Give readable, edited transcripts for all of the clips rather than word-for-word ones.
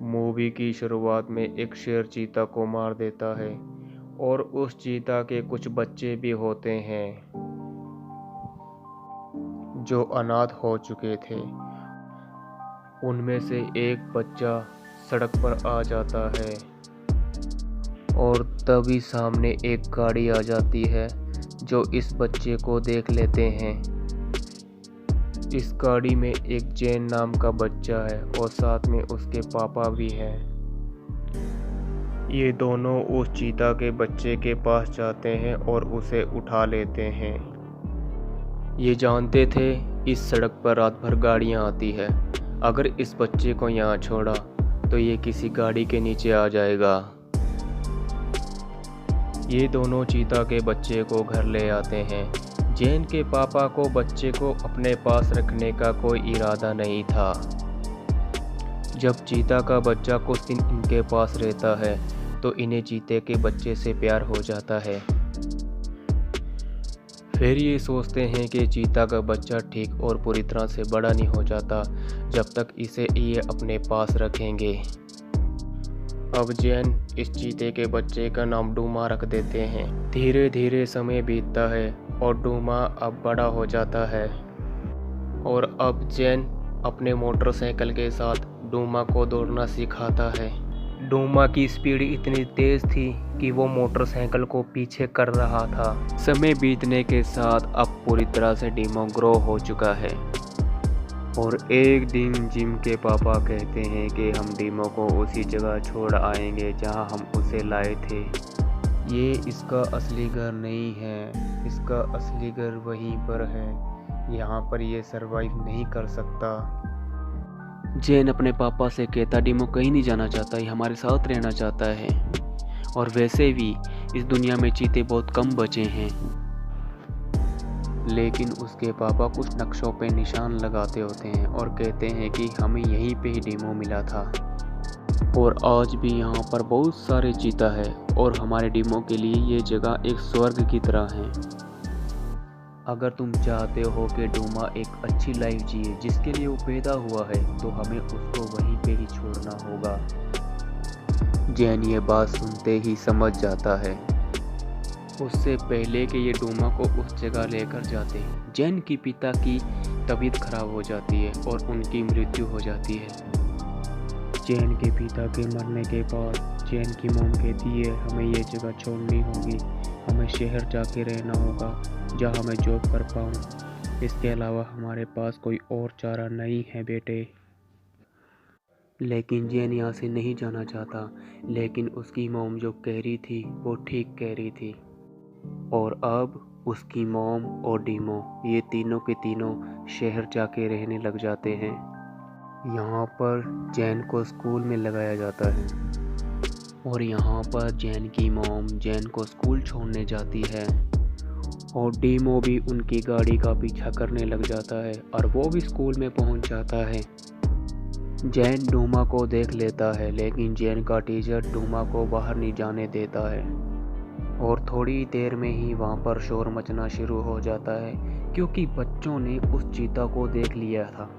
Movie की शुरुआत में एक शेर चीता को मार देता है और उस चीता के कुछ बच्चे भी होते हैं जो अनाथ हो चुके थे। उनमें से एक बच्चा सड़क पर आ जाता है और तभी सामने एक गाड़ी आ जाती है जो इस बच्चे को देख लेते हैं। इस गाड़ी में एक जैन नाम का बच्चा है और साथ में उसके पापा भी हैं। ये दोनों उस चीता के बच्चे के पास जाते हैं और उसे उठा लेते हैं। ये जानते थे इस सड़क पर रात भर गाड़ियाँ आती है, अगर इस बच्चे को यहाँ छोड़ा तो ये किसी गाड़ी के नीचे आ जाएगा। ये दोनों चीता के बच्चे को घर ले आते हैं। जैन के पापा को बच्चे को अपने पास रखने का कोई इरादा नहीं था। जब चीता का बच्चा कुछ दिन इनके पास रहता है तो इन्हें चीते के बच्चे से प्यार हो जाता है। फिर ये सोचते हैं कि चीता का बच्चा ठीक और पूरी तरह से बड़ा नहीं हो जाता जब तक इसे ये अपने पास रखेंगे। अब जैन इस चीते के बच्चे का नाम डूमा रख देते हैं। धीरे धीरे समय बीतता है और डूमा अब बड़ा हो जाता है और अब जैन अपने मोटरसाइकिल के साथ डूमा को दौड़ना सिखाता है। डूमा की स्पीड इतनी तेज थी कि वो मोटरसाइकिल को पीछे कर रहा था। समय बीतने के साथ अब पूरी तरह से डीमो ग्रो हो चुका है और एक दिन जिम के पापा कहते हैं कि हम डीमो को उसी जगह छोड़ आएंगे जहां हम उसे लाए थे। ये इसका असली घर नहीं है, इसका असली घर वहीं पर है। यहाँ पर ये सरवाइव नहीं कर सकता। जैन अपने पापा से कहता डीमो कहीं नहीं जाना चाहता, ये हमारे साथ रहना चाहता है और वैसे भी इस दुनिया में चीते बहुत कम बचे हैं। लेकिन उसके पापा कुछ नक्शों पे निशान लगाते होते हैं और कहते हैं कि हमें यहीं पे ही डीमो मिला था और आज भी यहाँ पर बहुत सारे चीता है और हमारे डीमो के लिए ये जगह एक स्वर्ग की तरह है। अगर तुम चाहते हो कि डूमा एक अच्छी लाइफ जिए जिसके लिए वो पैदा हुआ है तो हमें उसको वहीं पे ही छोड़ना होगा। जैन ये बात सुनते ही समझ जाता है। उससे पहले कि ये डूमा को उस जगह लेकर जाते हैं, जैन की पिता की तबीयत खराब हो जाती है और उनकी मृत्यु हो जाती है। जैन के पिता के मरने के बाद जैन की मॉम कहती है हमें ये जगह छोड़नी होगी, हमें शहर जाके रहना होगा जहाँ मैं जॉब कर पाऊँ। इसके अलावा हमारे पास कोई और चारा नहीं है बेटे। लेकिन जैन यहाँ से नहीं जाना चाहता, लेकिन उसकी मॉम जो कह रही थी वो ठीक कह रही थी और अब उसकी मॉम और डीमो ये तीनों के तीनों शहर जाके रहने लग जाते हैं। यहाँ पर जैन को स्कूल में लगाया जाता है और यहाँ पर जैन की मॉम जैन को स्कूल छोड़ने जाती है और डीमो भी उनकी गाड़ी का पीछा करने लग जाता है और वो भी स्कूल में पहुँच जाता है। जैन डूमा को देख लेता है लेकिन जैन का टीचर डूमा को बाहर नहीं जाने देता है और थोड़ी देर में ही वहाँ पर शोर मचना शुरू हो जाता है क्योंकि बच्चों ने उस चीता को देख लिया था।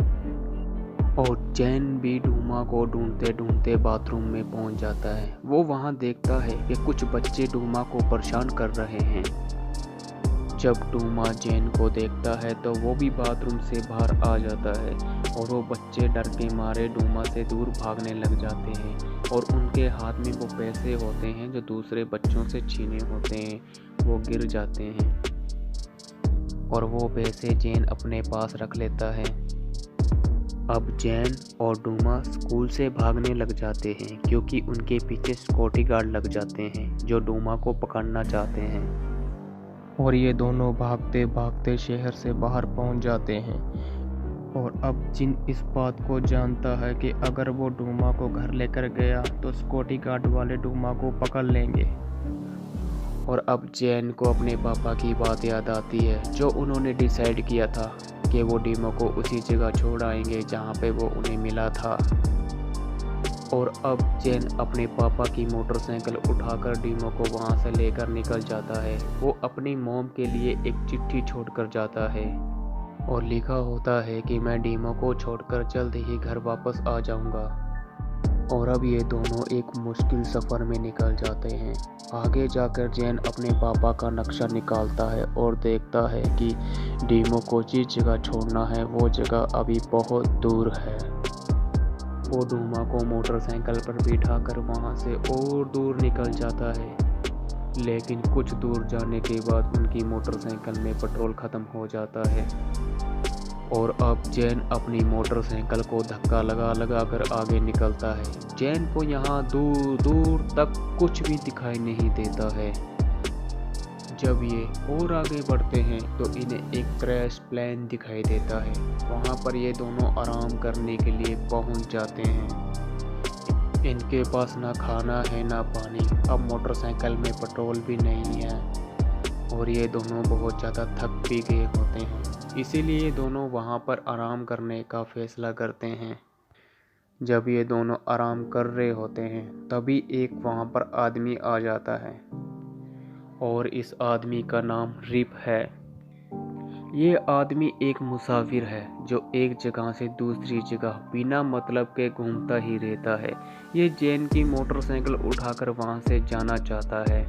और जैन भी डूमा को ढूंढते ढूंढते बाथरूम में पहुंच जाता है। वो वहां देखता है कि कुछ बच्चे डूमा को परेशान कर रहे हैं। जब डूमा जैन को देखता है तो वो भी बाथरूम से बाहर आ जाता है और वो बच्चे डर के मारे डूमा से दूर भागने लग जाते हैं और उनके हाथ में वो पैसे होते हैं जो दूसरे बच्चों से छीने होते हैं, वो गिर जाते हैं और वो पैसे जैन अपने पास रख लेता है। अब जैन और डूमा स्कूल से भागने लग जाते हैं क्योंकि उनके पीछे सिक्योरिटी गार्ड लग जाते हैं जो डूमा को पकड़ना चाहते हैं और ये दोनों भागते भागते शहर से बाहर पहुंच जाते हैं। और अब जिन इस बात को जानता है कि अगर वो डूमा को घर लेकर गया तो सिक्योरिटी गार्ड वाले डूमा को पकड़ लेंगे। और अब जैन को अपने पापा की बात याद आती है जो उन्होंने डिसाइड किया था कि वो डीमो को उसी जगह छोड़ आएंगे जहाँ पे वो उन्हें मिला था। और अब जैन अपने पापा की मोटरसाइकिल उठाकर डीमो को वहाँ से लेकर निकल जाता है। वो अपनी मॉम के लिए एक चिट्ठी छोड़कर जाता है और लिखा होता है कि मैं डीमो को छोड़कर जल्द ही घर वापस आ जाऊँगा। और अब ये दोनों एक मुश्किल सफ़र में निकल जाते हैं। आगे जाकर जैन अपने पापा का नक्शा निकालता है और देखता है कि डीमो को जिस जगह छोड़ना है वो जगह अभी बहुत दूर है। वो डूमा को मोटरसाइकिल पर बिठाकर वहाँ से और दूर निकल जाता है, लेकिन कुछ दूर जाने के बाद उनकी मोटरसाइकिल में पेट्रोल ख़त्म हो जाता है और अब जैन अपनी मोटरसाइकिल को धक्का लगा कर आगे निकलता है। जैन को यहाँ दूर दूर तक कुछ भी दिखाई नहीं देता है। जब ये और आगे बढ़ते हैं तो इन्हें एक क्रैश प्लेन दिखाई देता है। वहाँ पर ये दोनों आराम करने के लिए पहुँच जाते हैं। इनके पास ना खाना है ना पानी, अब मोटरसाइकिल में पेट्रोल भी नहीं है और ये दोनों बहुत ज़्यादा थक भी गए होते हैं। इसीलिए दोनों वहाँ पर आराम करने का फैसला करते हैं। जब ये दोनों आराम कर रहे होते हैं तभी एक वहाँ पर आदमी आ जाता है और इस आदमी का नाम रिप है। ये आदमी एक मुसाफिर है जो एक जगह से दूसरी जगह बिना मतलब के घूमता ही रहता है। ये जैन की मोटरसाइकिल उठाकर वहाँ से जाना चाहता है।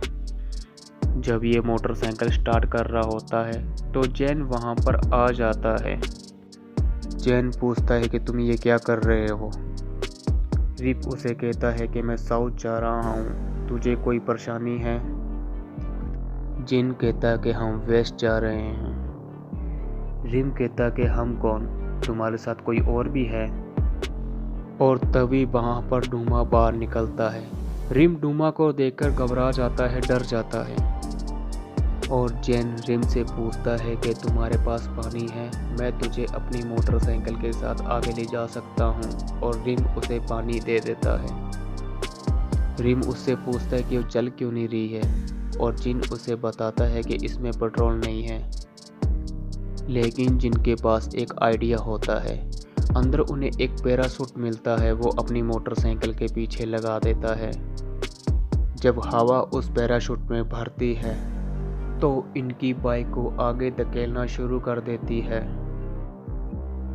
जब ये मोटरसाइकिल स्टार्ट कर रहा होता है तो जैन वहाँ पर आ जाता है। जैन पूछता है कि तुम ये क्या कर रहे हो। रिप उसे कहता है कि मैं साउथ जा रहा हूँ, तुझे कोई परेशानी है। जिन कहता है कि हम वेस्ट जा रहे हैं। रिम कहता कि हम कौन, तुम्हारे साथ कोई और भी है। और तभी वहाँ पर डूमा बाहर निकलता है। रिम डूमा को देखकर घबरा जाता है, डर जाता है और जैन रिम से पूछता है कि तुम्हारे पास पानी है, मैं तुझे अपनी मोटरसाइकिल के साथ आगे ले जा सकता हूँ। और रिम उसे पानी दे देता है। रिम उससे पूछता है कि वो चल क्यों नहीं रही है और जिन उसे बताता है कि इसमें पेट्रोल नहीं है। लेकिन जिनके पास एक आइडिया होता है। अंदर उन्हें एक पैराशूट मिलता है, वो अपनी मोटरसाइकिल के पीछे लगा देता है। जब हवा उस पैराशूट में भरती है तो इनकी बाइक को आगे धकेलना शुरू कर देती है।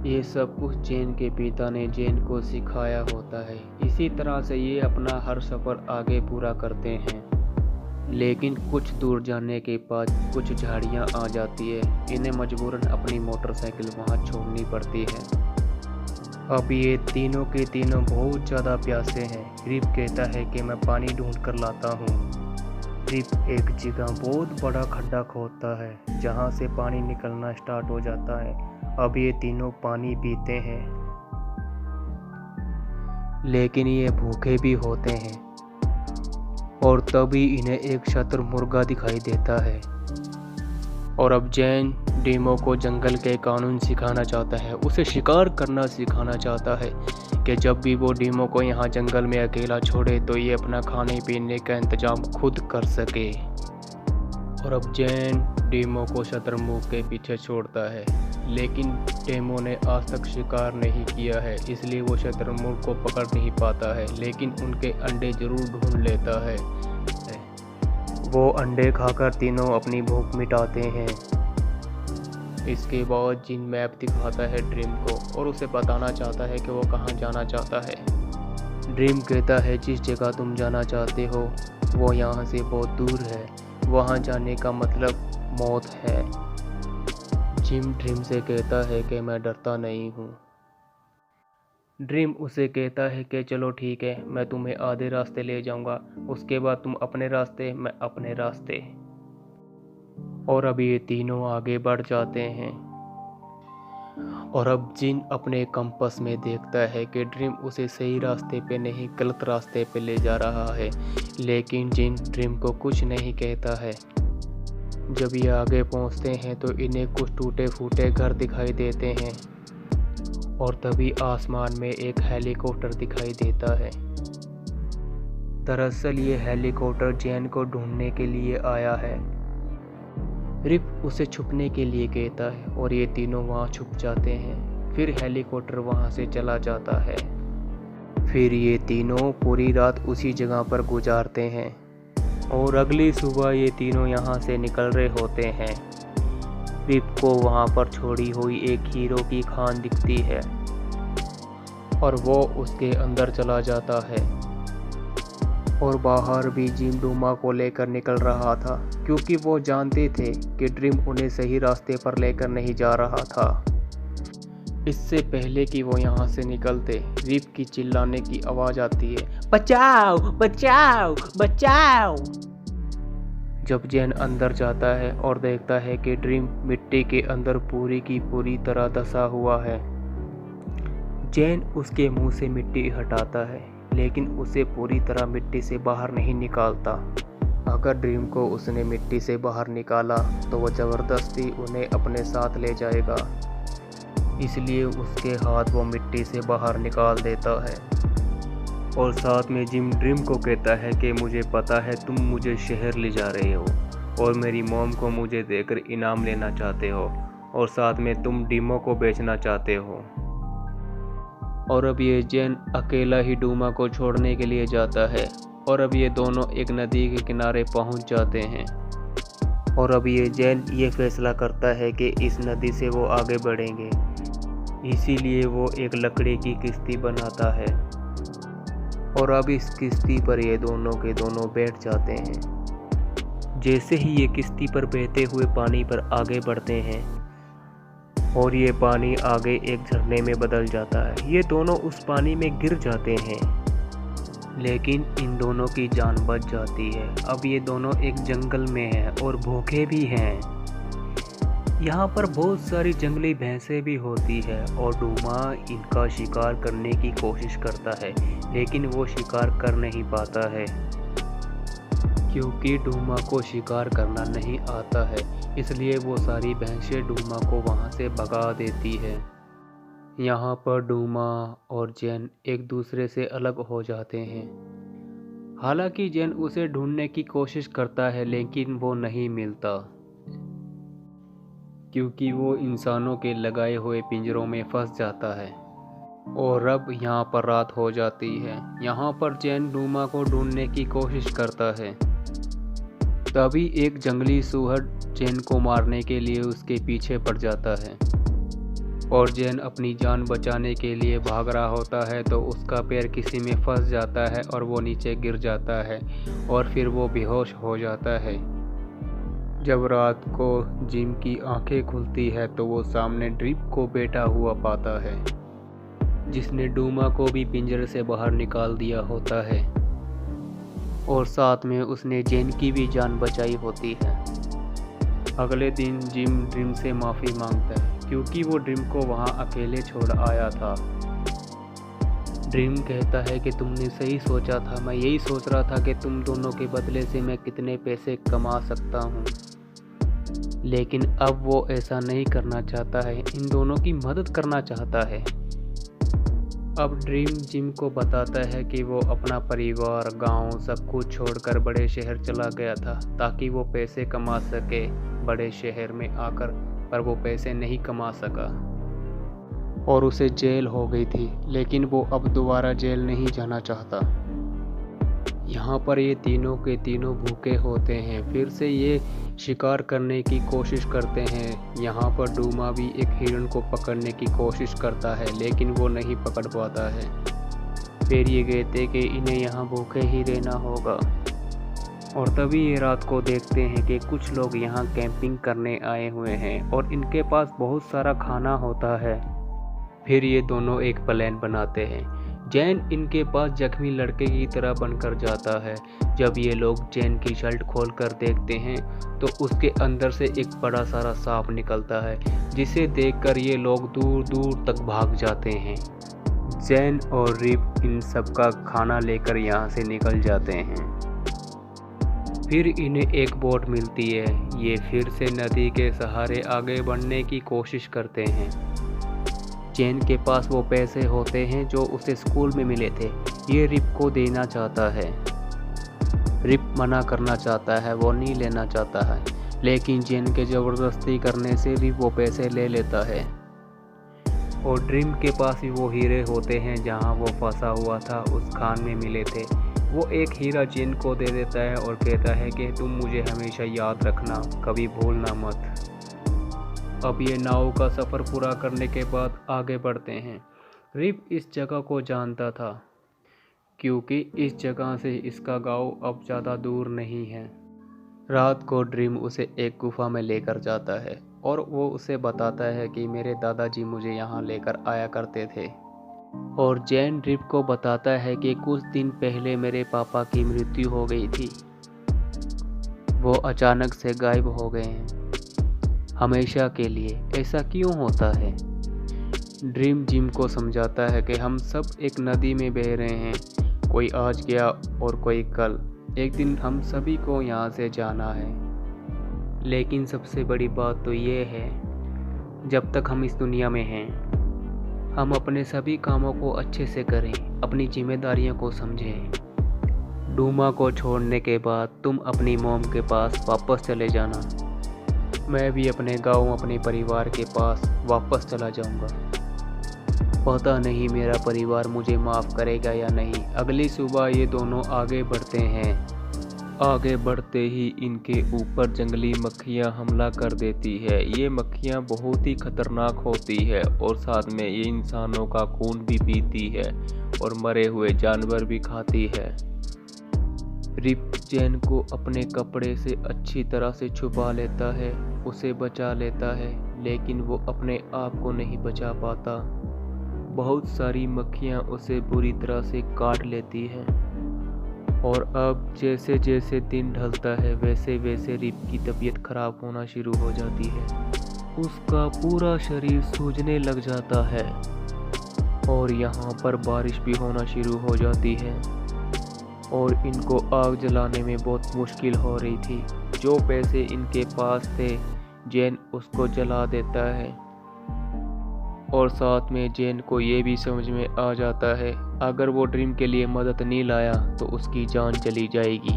ये सब कुछ जैन के पिता ने जैन को सिखाया होता है। इसी तरह से ये अपना हर सफ़र आगे पूरा करते हैं। लेकिन कुछ दूर जाने के बाद कुछ झाड़ियाँ आ जाती है। इन्हें मजबूरन अपनी मोटरसाइकिल वहाँ छोड़नी पड़ती है। अब ये तीनों के तीनों बहुत ज़्यादा प्यासे हैं। रिप कहता है कि मैं पानी ढूंढ कर लाता हूँ। रिप एक जगह बहुत बड़ा खड्डा खोदता है जहाँ से पानी निकलना स्टार्ट हो जाता है। अब ये तीनों पानी पीते हैं, लेकिन ये भूखे भी होते हैं। और तभी इन्हें एक शतुरमुर्गा दिखाई देता है। और अब जैन डीमो को जंगल के कानून सिखाना चाहता है, उसे शिकार करना सिखाना चाहता है कि जब भी वो डीमो को यहाँ जंगल में अकेला छोड़े तो ये अपना खाने पीने का इंतजाम खुद कर सके। और अब जैन डीमो को शतुरमुर्ग के पीछे छोड़ता है, लेकिन डेमो ने आज तक शिकार नहीं किया है, इसलिए वो शतुरमुर्ग को पकड़ नहीं पाता है, लेकिन उनके अंडे जरूर ढूंढ लेता है। वो अंडे खाकर तीनों अपनी भूख मिटाते हैं। इसके बाद जिन मैप दिखाता है ड्रीम को और उसे बताना चाहता है कि वो कहाँ जाना चाहता है। ड्रीम कहता है जिस जगह तुम जाना चाहते हो वो यहाँ से बहुत दूर है, वहाँ जाने का मतलब मौत है। जिम ड्रीम से कहता है कि मैं डरता नहीं हूँ। ड्रीम उसे कहता है कि चलो ठीक है, मैं तुम्हें आधे रास्ते ले जाऊंगा, उसके बाद तुम अपने रास्ते, मैं अपने रास्ते। और अब ये तीनों आगे बढ़ जाते हैं। और अब जिन अपने कंपास में देखता है कि ड्रीम उसे सही रास्ते पे नहीं गलत रास्ते पे ले जा रहा है, लेकिन जिन ड्रीम को कुछ नहीं कहता है। जब ये आगे पहुंचते हैं तो इन्हें कुछ टूटे फूटे घर दिखाई देते हैं और तभी आसमान में एक हेलीकॉप्टर दिखाई देता है। दरअसल ये हेलीकॉप्टर जैन को ढूंढने के लिए आया है। रिप उसे छुपने के लिए कहता है और ये तीनों वहाँ छुप जाते हैं। फिर हेलीकॉप्टर वहाँ से चला जाता है। फिर ये तीनों पूरी रात उसी जगह पर गुजारते हैं और अगली सुबह ये तीनों यहाँ से निकल रहे होते हैं। रिप को वहाँ पर छोड़ी हुई एक हीरो की खान दिखती है। और वो उसके अंदर चला जाता है। और बाहर भी जिम डूमा को लेकर निकल रहा था, क्योंकि वो जानते थे कि ड्रीम उन्हें सही रास्ते पर लेकर नहीं जा रहा था। इससे पहले कि वो यहाँ से निकलते, रिप की चिल्लाने की आवाज़ आती है, बचाओ बचाओ बचाओ। जब जैन अंदर जाता है और देखता है कि ड्रीम मिट्टी के अंदर पूरी की पूरी तरह धंसा हुआ है। जैन उसके मुंह से मिट्टी हटाता है, लेकिन उसे पूरी तरह मिट्टी से बाहर नहीं निकालता। अगर ड्रीम को उसने मिट्टी से बाहर निकाला तो वह ज़बरदस्ती उन्हें अपने साथ ले जाएगा, इसलिए उसके हाथ वो मिट्टी से बाहर निकाल देता है। और साथ में जिम ड्रीम को कहता है कि मुझे पता है तुम मुझे शहर ले जा रहे हो और मेरी मॉम को मुझे देकर इनाम लेना चाहते हो, और साथ में तुम डीमो को बेचना चाहते हो। और अब ये जैन अकेला ही डूमा को छोड़ने के लिए जाता है, और अब ये दोनों एक नदी के किनारे पहुंच जाते हैं। और अब ये जैन ये फैसला करता है कि इस नदी से वो आगे बढ़ेंगे, इसीलिए वो एक लकड़ी की किश्ती बनाता है। और अब इस किश्ती पर ये दोनों के दोनों बैठ जाते हैं। जैसे ही ये किश्ती पर बहते हुए पानी पर आगे बढ़ते हैं और ये पानी आगे एक झरने में बदल जाता है, ये दोनों उस पानी में गिर जाते हैं, लेकिन इन दोनों की जान बच जाती है। अब ये दोनों एक जंगल में हैं और भूखे भी हैं। यहाँ पर बहुत सारी जंगली भैंसें भी होती है और डूमा इनका शिकार करने की कोशिश करता है, लेकिन वो शिकार कर नहीं पाता है, क्योंकि डूमा को शिकार करना नहीं आता है। इसलिए वो सारी भैंसें डूमा को वहाँ से भगा देती है। यहाँ पर डूमा और जैन एक दूसरे से अलग हो जाते हैं। हालांकि जैन उसे ढूंढने की कोशिश करता है, लेकिन वो नहीं मिलता, क्योंकि वो इंसानों के लगाए हुए पिंजरों में फंस जाता है। और अब यहाँ पर रात हो जाती है। यहाँ पर जैन डूमा को ढूंढने की कोशिश करता है। तभी एक जंगली सूअर जैन को मारने के लिए उसके पीछे पड़ जाता है, और जैन अपनी जान बचाने के लिए भाग रहा होता है तो उसका पैर किसी में फंस जाता है और वो नीचे गिर जाता है, और फिर वो बेहोश हो जाता है। जब रात को जिम की आंखें खुलती है तो वो सामने ड्रिप को बैठा हुआ पाता है, जिसने डूमा को भी पिंजरे से बाहर निकाल दिया होता है, और साथ में उसने जैन की भी जान बचाई होती है। अगले दिन जिम ड्रीम से माफ़ी मांगता है, क्योंकि वो ड्रीम को वहाँ अकेले छोड़ आया था। ड्रीम कहता है कि तुमने सही सोचा था, मैं यही सोच रहा था कि तुम दोनों के बदले से मैं कितने पैसे कमा सकता हूँ, लेकिन अब वो ऐसा नहीं करना चाहता है, इन दोनों की मदद करना चाहता है। अब ड्रीम जिम को बताता है कि वो अपना परिवार, गांव सब कुछ छोड़कर बड़े शहर चला गया था ताकि वो पैसे कमा सके बड़े शहर में आकर, पर वो पैसे नहीं कमा सका और उसे जेल हो गई थी, लेकिन वो अब दोबारा जेल नहीं जाना चाहता। यहाँ पर ये तीनों के तीनों भूखे होते हैं, फिर से ये शिकार करने की कोशिश करते हैं। यहाँ पर डूमा भी एक हिरण को पकड़ने की कोशिश करता है, लेकिन वो नहीं पकड़ पाता है। फिर ये कहते कि इन्हें यहाँ भूखे ही रहना होगा, और तभी ये रात को देखते हैं कि कुछ लोग यहाँ कैंपिंग करने आए हुए हैं और इनके पास बहुत सारा खाना होता है। फिर ये दोनों एक प्लान बनाते हैं। जैन इनके पास जख्मी लड़के की तरह बनकर जाता है। जब ये लोग जैन की शर्ट खोल कर देखते हैं तो उसके अंदर से एक बड़ा सारा सांप निकलता है, जिसे देखकर ये लोग दूर दूर तक भाग जाते हैं। जैन और रिप इन सब का खाना लेकर यहाँ से निकल जाते हैं। फिर इन्हें एक बोट मिलती है। ये फिर से नदी के सहारे आगे बढ़ने की कोशिश करते हैं। जैन के पास वो पैसे होते हैं जो उसे स्कूल में मिले थे, ये रिप को देना चाहता है। रिप मना करना चाहता है, वो नहीं लेना चाहता है, लेकिन जैन के ज़बरदस्ती करने से रिप वो पैसे ले लेता है। और ड्रीम के पास भी वो हीरे होते हैं जहाँ वो फंसा हुआ था, उस खान में मिले थे। वो एक हीरा जैन को दे देता है और कहता है कि तुम मुझे हमेशा याद रखना, कभी भूलना मत। अब ये नाव का सफ़र पूरा करने के बाद आगे बढ़ते हैं। रिप इस जगह को जानता था क्योंकि इस जगह से इसका गांव अब ज़्यादा दूर नहीं है। रात को ड्रीम उसे एक गुफा में लेकर जाता है और वो उसे बताता है कि मेरे दादाजी मुझे यहाँ लेकर आया करते थे। और जैन रिप को बताता है कि कुछ दिन पहले मेरे पापा की मृत्यु हो गई थी। वो अचानक से गायब हो गए हैं हमेशा के लिए। ऐसा क्यों होता है? ड्रीम जिम को समझाता है कि हम सब एक नदी में बह रहे हैं, कोई आज गया और कोई कल। एक दिन हम सभी को यहाँ से जाना है। लेकिन सबसे बड़ी बात तो ये है, जब तक हम इस दुनिया में हैं हम अपने सभी कामों को अच्छे से करें, अपनी जिम्मेदारियों को समझें। डूमा को छोड़ने के बाद तुम अपनी मॉम के पास वापस चले जाना। मैं भी अपने गांव अपने परिवार के पास वापस चला जाऊंगा। पता नहीं मेरा परिवार मुझे माफ़ करेगा या नहीं। अगली सुबह ये दोनों आगे बढ़ते हैं। आगे बढ़ते ही इनके ऊपर जंगली मक्खियाँ हमला कर देती है। ये मक्खियाँ बहुत ही खतरनाक होती है और साथ में ये इंसानों का खून भी पीती है और मरे हुए जानवर भी खाती है। रिप जैन को अपने कपड़े से अच्छी तरह से छुपा लेता है, उसे बचा लेता है, लेकिन वो अपने आप को नहीं बचा पाता। बहुत सारी मक्खियाँ उसे बुरी तरह से काट लेती हैं और अब जैसे जैसे दिन ढलता है वैसे वैसे रिप की तबीयत खराब होना शुरू हो जाती है। उसका पूरा शरीर सूजने लग जाता है और यहाँ पर बारिश भी होना शुरू हो जाती है और इनको आग जलाने में बहुत मुश्किल हो रही थी। जो पैसे इनके पास थे जैन उसको जला देता है और साथ में जैन को ये भी समझ में आ जाता है अगर वो ड्रीम के लिए मदद नहीं लाया तो उसकी जान चली जाएगी।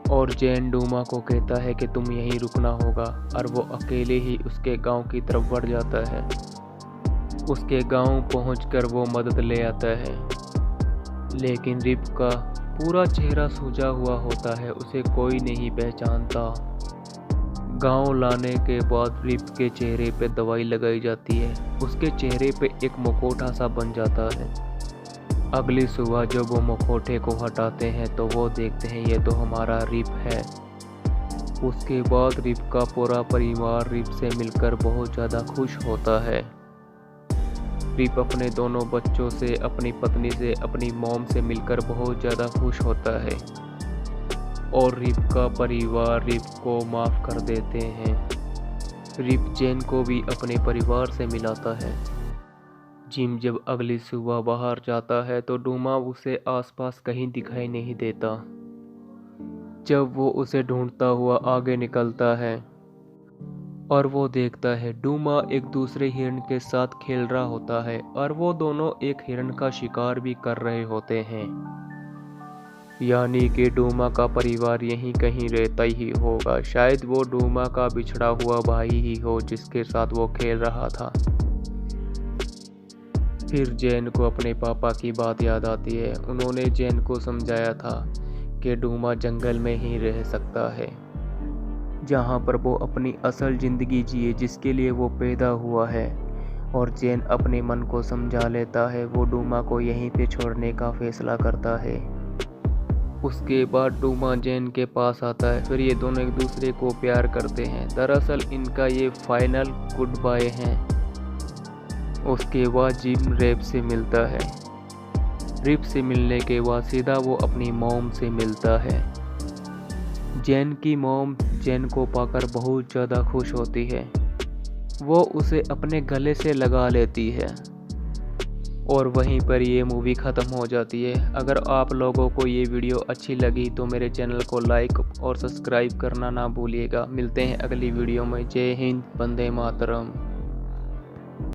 और जैन डूमा को कहता है कि तुम यहीं रुकना होगा और वो अकेले ही उसके गांव की तरफ बढ़ जाता है। उसके गांव पहुंचकर वो मदद ले आता है, लेकिन रिप का पूरा चेहरा सूजा हुआ होता है, उसे कोई नहीं पहचानता। गांव लाने के बाद रिप के चेहरे पे दवाई लगाई जाती है। उसके चेहरे पे एक मुखौटा सा बन जाता है। अगली सुबह जब वो मुखौटे को हटाते हैं तो वो देखते हैं ये तो हमारा रिप है। उसके बाद रिप का पूरा परिवार रिप से मिलकर बहुत ज़्यादा खुश होता है। रिप अपने दोनों बच्चों से, अपनी पत्नी से, अपनी मॉम से मिलकर बहुत ज़्यादा खुश होता है और रिप का परिवार रिप को माफ़ कर देते हैं। रिप जैन को भी अपने परिवार से मिलाता है। जिम जब अगली सुबह बाहर जाता है तो डूमा उसे आसपास कहीं दिखाई नहीं देता। जब वो उसे ढूंढता हुआ आगे निकलता है और वो देखता है डूमा एक दूसरे हिरण के साथ खेल रहा होता है और वो दोनों एक हिरण का शिकार भी कर रहे होते हैं। यानी कि डूमा का परिवार यहीं कहीं रहता ही होगा। शायद वो डूमा का बिछड़ा हुआ भाई ही हो जिसके साथ वो खेल रहा था। फिर जैन को अपने पापा की बात याद आती है। उन्होंने जैन को समझाया था कि डूमा जंगल में ही रह सकता है, जहाँ पर वो अपनी असल ज़िंदगी जिए जिसके लिए वो पैदा हुआ है। और जैन अपने मन को समझा लेता है। वो डूमा को यहीं पे छोड़ने का फैसला करता है। उसके बाद डूमा जैन के पास आता है। फिर ये दोनों एक दूसरे को प्यार करते हैं। दरअसल इनका ये फाइनल गुड बाय है। उसके बाद जिम रिप से मिलता है। रिप से मिलने के बाद सीधा वो अपनी मॉम से मिलता है। जैन की मॉम जैन को पाकर बहुत ज़्यादा खुश होती है। वो उसे अपने गले से लगा लेती है और वहीं पर ये मूवी ख़त्म हो जाती है। अगर आप लोगों को ये वीडियो अच्छी लगी तो मेरे चैनल को लाइक और सब्सक्राइब करना ना भूलिएगा। मिलते हैं अगली वीडियो में। जय हिंद, वंदे मातरम।